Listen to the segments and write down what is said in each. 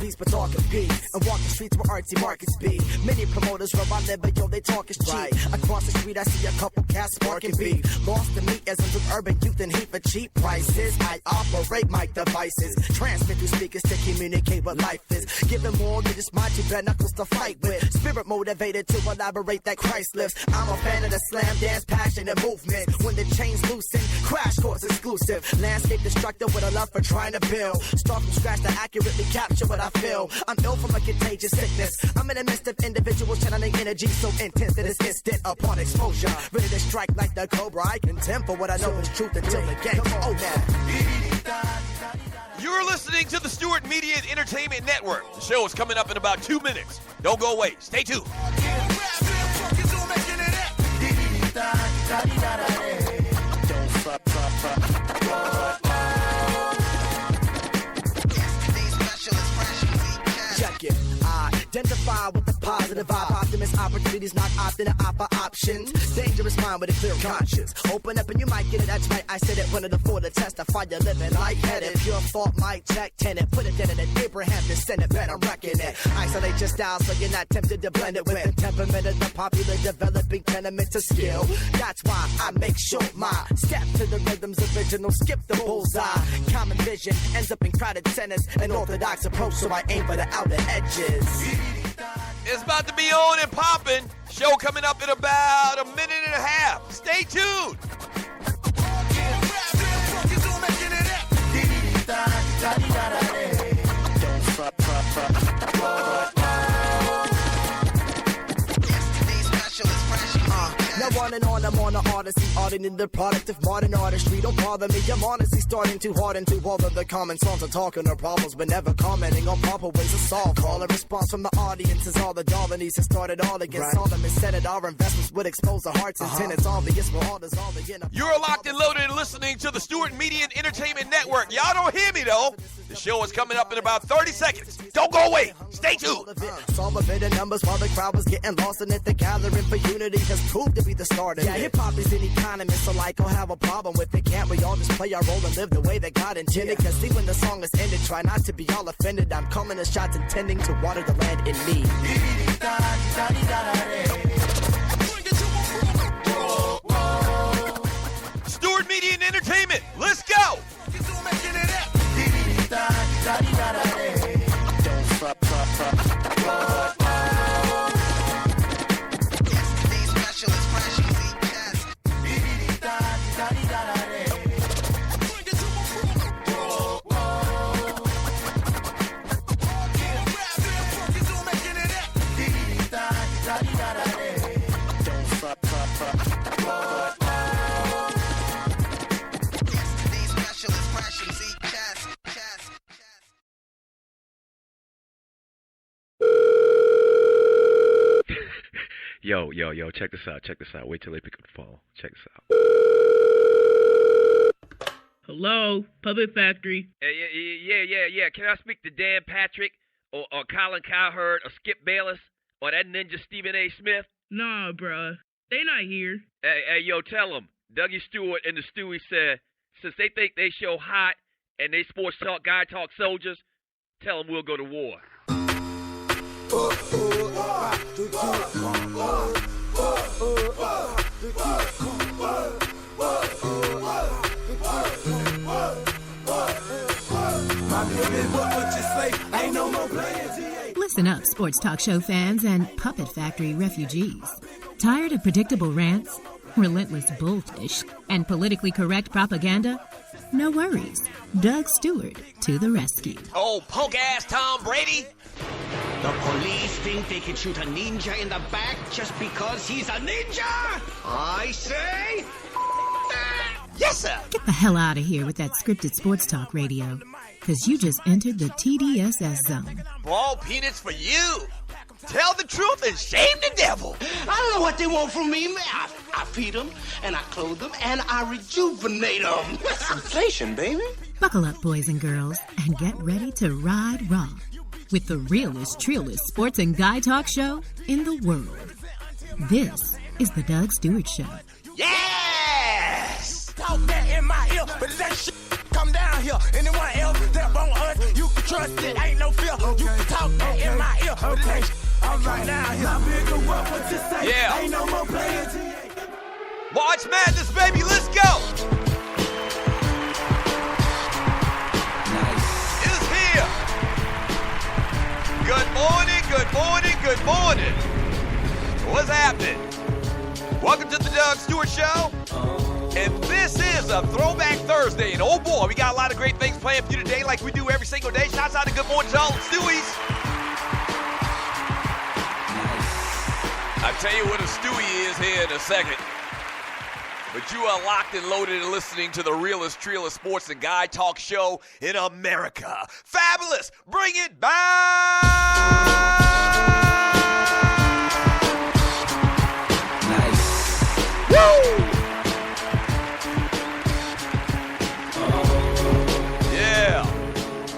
peace, but talking peace. And walk the streets where artsy markets be. Many promoters rub my liver, yo, they talk is cheap. Across the street, I see a couple cats sparking beef. Lost to me as with urban youth and heat for cheap prices. I operate my devices, transmit through speakers to communicate what life is. Giving more than just my two bare knuckles to fight with. Spirit motivated to elaborate that Christ lives. I'm a fan of the slam dance, passion and movement. When the chains loosen, crash course exclusive. Landscape destructive with a love for trying to build. Start from scratch to accurately capture what I feel. I'm ill from a contagious sickness. I'm in the midst of individuals channeling energy so intense that it's instant upon exposure. Ready to strike like the cobra. I contend for what I know is truth until the game's over. You're listening to the Stewart Media and Entertainment Network. The show is coming up in about 2 minutes. Don't go away. Stay tuned. Check it. Identify with the positive vibe. Optimist opportunities, not opting to opt for options. Dangerous mind with a clear conscience. Open up and you might get it. That's right. I said it. One of the four to testify. You're living lightheaded. Pure thought, mic check, tenant. Put it in an Abraham descendant. Better reckon it. Isolate your style so you're not tempted to blend it with the temperament of the popular developing tenement to skill. That's why I make sure my step to the rhythm's original. Skip the bullseye. Common vision ends up in crowded centers. An orthodox approach, so I aim for the outer edges. It's about to be on and popping. Show coming up in about a minute and a half. Stay tuned. Now on and on, I'm on an odyssey, auditing the product of modern artistry. Don't bother me, I'm honestly starting to harden to all of the common songs are talking of problems, but never commenting on proper ways to solve. Call a response from the audience is all the dollar needs to start it all against all the missaid. Our investments would expose the hearts and tenants. Obvious for all this, all the You're locked and loaded and listening to the Stewart Media and Entertainment Network. Y'all don't hear me though. The show is coming up in about 30 seconds. Don't go away. Stay tuned. Saw a bit of numbers while the crowd was getting lost in it. The gathering for unity has proved to be the start of it. Hip hop is an economy, so like I'll have a problem with it. Can't we all just play our role and live the way that God intended? Cause see when the song is ended, try not to be all offended. I'm calling the shots intending to water the land in me. Stewart Media and Entertainment. Let's go. Yo, check this out. Wait till they pick up the phone. Check this out. Hello, Puppet Factory. Yeah. Can I speak to Dan Patrick or Colin Cowherd or Skip Bayless or that ninja Stephen A. Smith? Nah, bruh. They not here. Hey, yo, tell them. Dougie Stewart and the Stewie said, since they think they show hot and they sports talk, guy talk soldiers, tell them we'll go to war. Listen up, sports talk show fans and Puppet Factory refugees. Tired of predictable rants, relentless bullfish, and politically correct propaganda? No worries. Doug Stewart to the rescue. Oh, punk-ass Tom Brady. The police think they can shoot a ninja in the back just because he's a ninja? I say, that. Yes, sir. Get the hell out of here with that scripted sports talk radio, because you just entered the TDSS zone. Ball peanuts for you. Tell the truth and shame the devil. I don't know what they want from me. I feed them, and I clothe them, and I rejuvenate them. That's inflation, baby. Buckle up, boys and girls, and get ready to ride raw with the realest, trillest sports and guy talk show in the world. This is the Doug Stewart Show. Yes! Talk that in my ear, but that shit come down here. Anyone else step on us, you can trust it. Ain't no fear You can talk that in my ear. Okay. All right now, my bigger what you say. Yeah. Ain't no more playing. March Madness, baby, let's go. Nice. It's here. Good morning, good morning, good morning. What's happening? Welcome to the Doug Stewart Show. And this is a Throwback Thursday. And oh boy, we got a lot of great things planned for you today like we do every single day. Shouts out to Good Morning to all the Stewies. I'll tell you what a Stewie is here in a second. But you are locked and loaded and listening to the realest, trillest sports and guy talk show in America. Fabulous! Bring it back!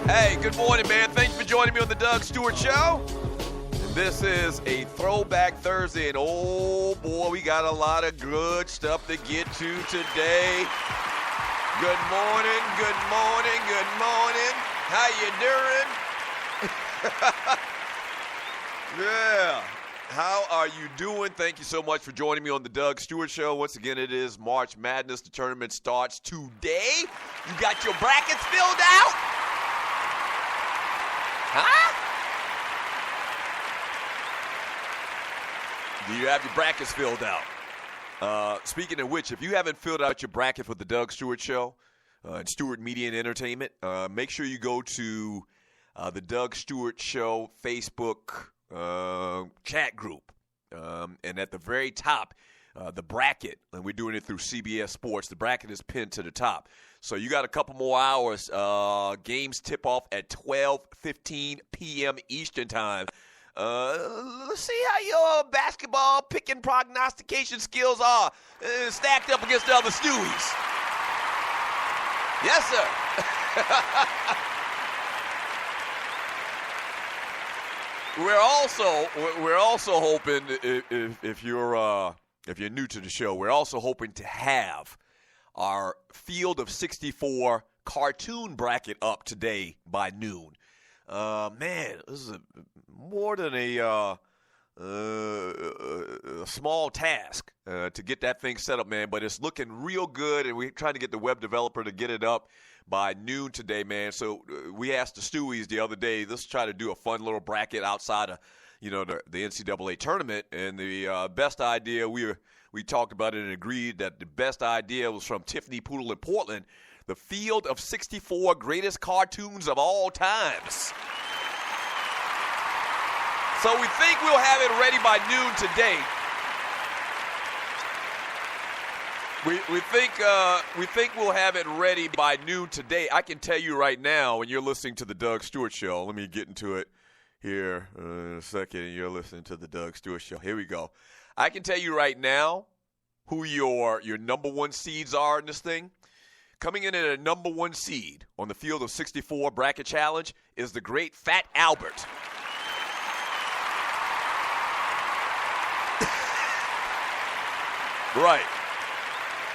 Hey, good morning, man. Thanks for joining me on the Doug Stewart Show. And this is a Throwback Thursday, and oh boy, we got a lot of good stuff to get to today. Good morning, good morning, good morning. How you doing? Yeah. How are you doing? Thank you so much for joining me on the Doug Stewart Show. Once again, it is March Madness. The tournament starts today. You got your brackets filled out? Huh? Do you have your brackets filled out? Speaking of which, if you haven't filled out your bracket for the Doug Stewart Show and Stewart Media and Entertainment, make sure you go to the Doug Stewart Show Facebook chat group. And at the very top, the bracket, and we're doing it through CBS Sports, the bracket is pinned to the top. So you got a couple more hours. Games tip off at 12:15 p.m. Eastern time. Let's see how your basketball picking prognostication skills are stacked up against the other Stewies. Yes, sir. We're also hoping if you're new to the show, we're also hoping to have our Field of 64 cartoon bracket up today by noon. Man, this is more than a small task to get that thing set up, man. But it's looking real good, and we're trying to get the web developer to get it up by noon today, man. So we asked the Stewies the other day, let's try to do a fun little bracket outside of, the NCAA Tournament. And the best idea, we talked about it and agreed that the best idea was from Tiffany Poodle in Portland, the Field of 64 greatest cartoons of all times. So we think we'll have it ready by noon today. We think we'll have it ready by noon today. I can tell you right now, when you're listening to the Doug Stewart Show, let me get into it here in a second. You're listening to the Doug Stewart Show. Here we go. I can tell you right now who your number one seeds are in this thing. Coming in at a number one seed on the Field of 64 bracket challenge is the great Fat Albert. Right.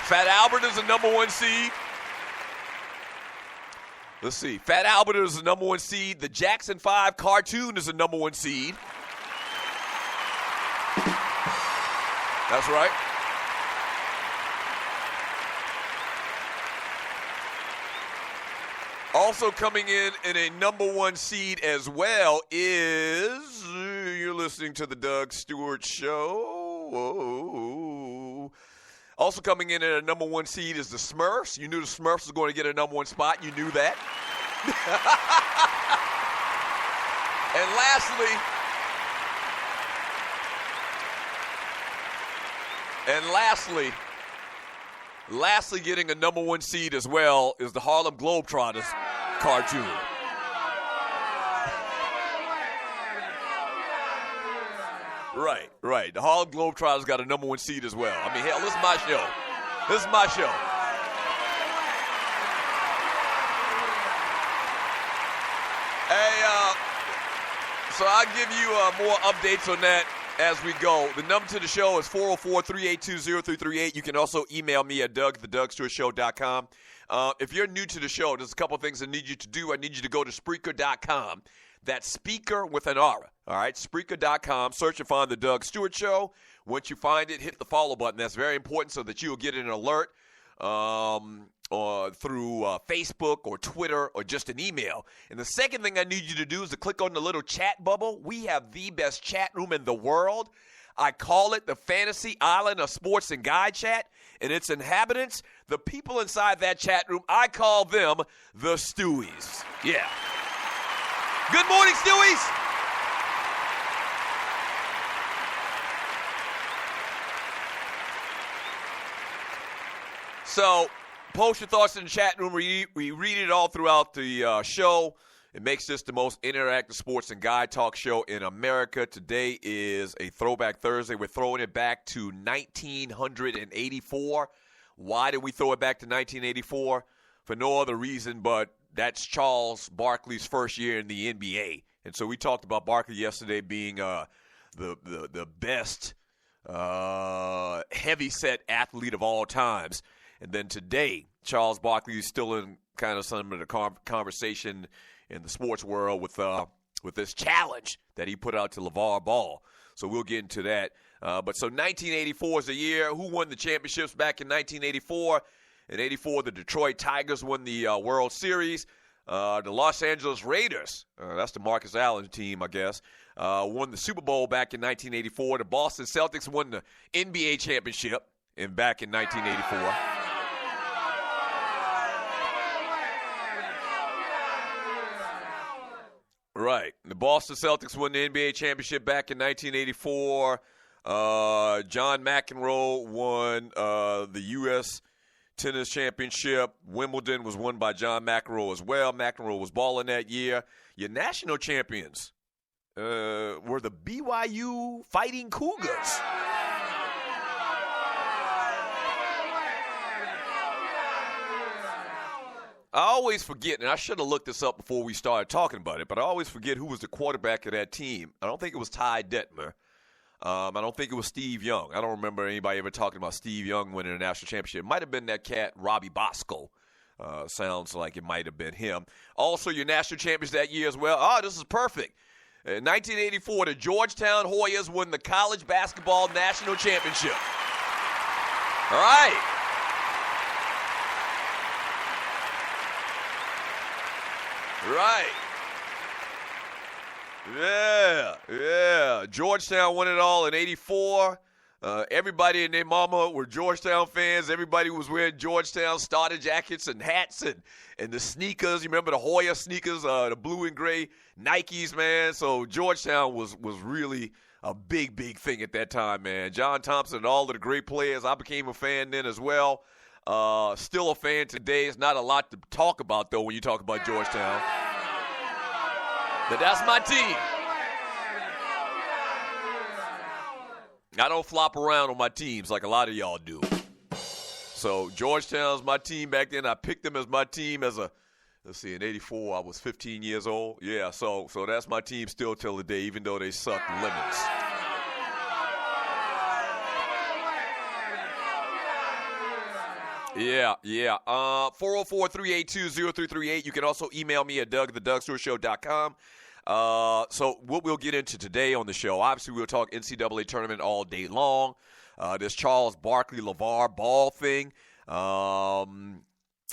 Fat Albert is the number one seed. Let's see. Fat Albert is the number one seed. The Jackson 5 cartoon is the number one seed. That's right. Also coming in a number one seed as well is, you're listening to the Doug Stewart Show. Also coming in at a number one seed is the Smurfs. You knew the Smurfs was going to get a number one spot. You knew that. And lastly, getting a number one seed as well is the Harlem Globetrotters cartoon. Right. The Harlem Globetrotters got a number one seed as well. I mean, hell, this is my show. Hey, so I'll give you more updates on that as we go. The number to the show is 404-382-0338. You can also email me at doug@thedugstewartshow.com. If you're new to the show, there's a couple things I need you to do. I need you to go to Spreaker.com. That's speaker with an R. All right, Spreaker.com. Search and find the Doug Stewart Show. Once you find it, hit the follow button. That's very important so that you'll get an alert or through Facebook or Twitter or just an email. And the second thing I need you to do is to click on the little chat bubble. We have the best chat room in the world. I call it the Fantasy Island of Sports and Guy Chat, and its inhabitants, the people inside that chat room, I call them the Stewies. Yeah. Good morning, Stewies. So, post your thoughts in the chat room. We read it all throughout the show. It makes this the most interactive sports and guy talk show in America. Today is a Throwback Thursday. We're throwing it back to 1984. Why did we throw it back to 1984? For no other reason but that's Charles Barkley's first year in the NBA. And so we talked about Barkley yesterday being the best heavy-set athlete of all times. And then today, Charles Barkley is still in kind of some of the conversation in the sports world with this challenge that he put out to LeVar Ball. So we'll get into that. But so 1984 is the year. Who won the championships back in 1984? In 84, the Detroit Tigers won the World Series. The Los Angeles Raiders, that's the Marcus Allen team, I guess, won the Super Bowl back in 1984. The Boston Celtics won the NBA championship back in 1984. Right. The Boston Celtics won the NBA championship back in 1984. John McEnroe won the U.S. Tennis Championship. Wimbledon was won by John McEnroe as well. McEnroe was balling that year. Your national champions were the BYU Fighting Cougars. I always forget, and I should have looked this up before we started talking about it, but I always forget who was the quarterback of that team. I don't think it was Ty Detmer. I don't think it was Steve Young. I don't remember anybody ever talking about Steve Young winning a national championship. It might have been that cat, Robbie Bosco. Sounds like it might have been him. Also, your national champions that year as well. Oh, this is perfect. In 1984, the Georgetown Hoyas won the college basketball national championship. All right. Right. Yeah. Georgetown won it all in 84. Everybody and their mama were Georgetown fans. Everybody was wearing Georgetown starter jackets and hats and the sneakers. You remember the Hoya sneakers, the blue and gray Nikes, man. So Georgetown was really a big thing at that time, man. John Thompson and all of the great players. I became a fan then as well. Still a fan today. It's not a lot to talk about, though, when you talk about Georgetown. But that's my team. I don't flop around on my teams like a lot of y'all do. So Georgetown's my team back then. I picked them as my team as in 84, I was 15 years old. Yeah, so that's my team still till the day, even though they suck lemons. Yeah. 404-382-0338. You can also email me at doug@thedugstewartshow.com. So what we'll get into today on the show, obviously we'll talk NCAA Tournament all day long. This Charles Barkley LeVar Ball thing.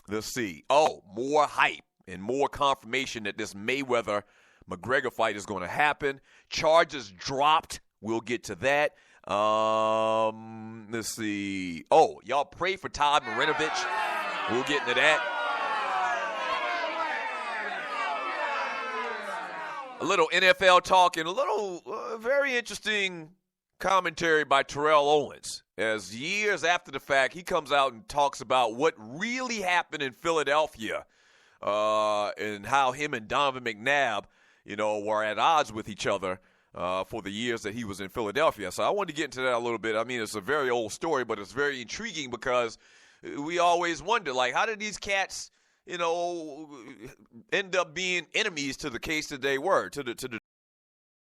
Let's see. Oh, more hype and more confirmation that this Mayweather-McGregor fight is going to happen. Charges dropped. We'll get to that. Let's see. Oh, y'all pray for Todd Marinovich. We'll get into that. A little NFL talk and a little very interesting commentary by Terrell Owens. As years after the fact, he comes out and talks about what really happened in Philadelphia and how him and Donovan McNabb, were at odds with each other for the years that he was in Philadelphia. So I wanted to get into that a little bit. I mean, it's a very old story, but it's very intriguing because we always wonder, like, how did these cats, end up being enemies to the case that they were, to the